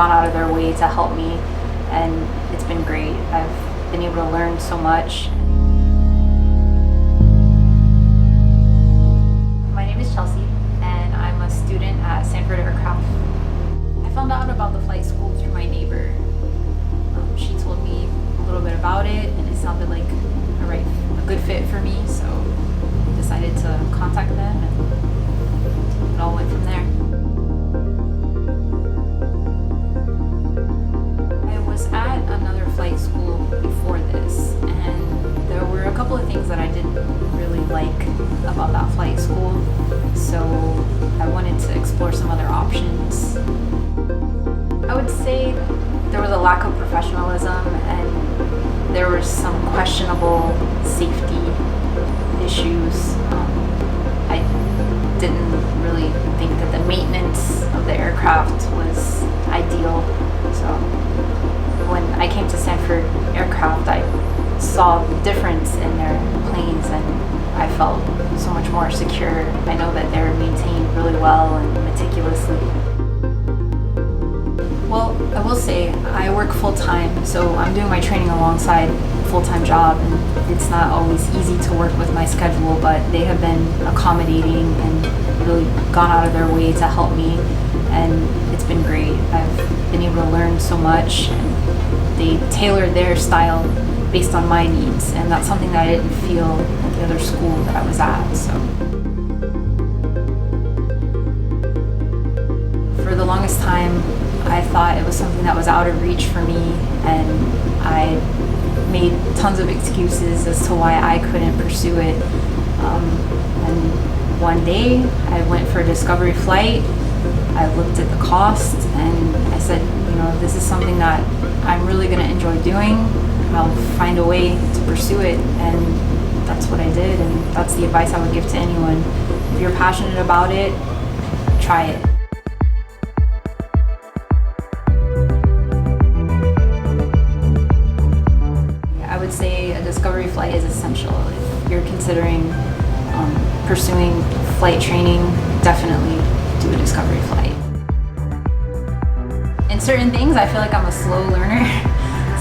gone out of their way to help me, and it's been great. I've been able to learn so much. My name is Chelsea, and I'm a student at Sanford Aircraft. I found out about the flight school through my neighbor. She told me a little bit about it, and it sounded like a good fit for me, so I decided to contact them, and it all went from there. I was at another flight school before this, and there were a couple of things that I didn't really like about that flight school, so I wanted to explore some other options. I would say there was a lack of professionalism, and there were some questionable safety issues. I didn't really think that the maintenance of the aircraft was ideal. So when I came to Sanford Aircraft, I saw the difference in their planes, and I felt so much more secure. I know that they're maintained really well and meticulously. Well, I will say I work full-time, so I'm doing my training alongside a full-time job, and it's not always easy to work with my schedule, but they have been accommodating and really gone out of their way to help me, and it's been great. I've been able to learn so much, and they tailored their style based on my needs, and that's something that I didn't feel at the other school that I was at. So for the longest time, I thought it was something that was out of reach for me, and I made tons of excuses as to why I couldn't pursue it. And one day I went for a discovery flight. I looked at the cost, and I said, this is something that I'm really going to enjoy doing. I'll find a way to pursue it, and that's what I did, and that's the advice I would give to anyone. If you're passionate about it, try it. I would say a discovery flight is essential. If you're considering pursuing flight training, definitely do a discovery flight. In certain things, I feel like I'm a slow learner,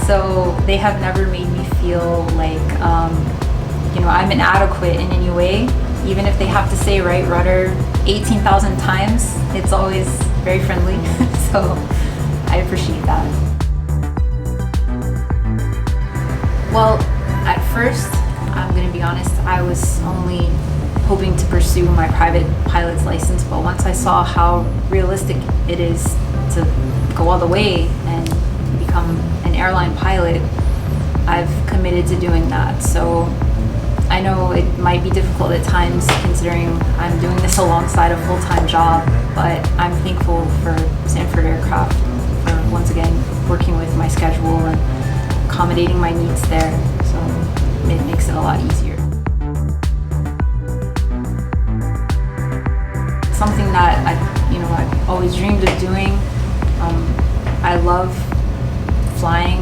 so they have never made me feel like I'm inadequate in any way. Even if they have to say right rudder 18,000 times, it's always very friendly, so I appreciate that. Well, at first, I'm going to be honest, I was only hoping to pursue my private pilot's license, but once I saw how realistic it is to go all the way and become an airline pilot, I've committed to doing that. So I know it might be difficult at times considering I'm doing this alongside a full-time job, but I'm thankful for Sanford Aircraft for once again working with my schedule and accommodating my needs there, so it makes it a lot easier. Something that I've always dreamed of doing. I love flying,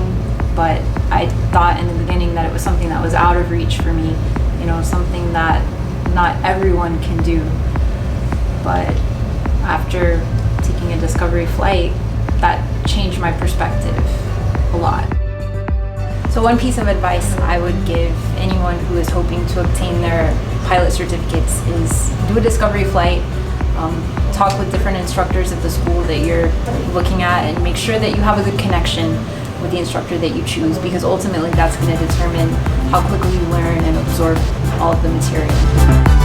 but I thought in the beginning that it was something that was out of reach for me, something that not everyone can do. But after taking a discovery flight, that changed my perspective a lot. So one piece of advice I would give anyone who is hoping to obtain their pilot certificates is do a discovery flight, talk with different instructors at the school that you're looking at, and make sure that you have a good connection with the instructor that you choose, because ultimately that's going to determine how quickly you learn and absorb all of the material.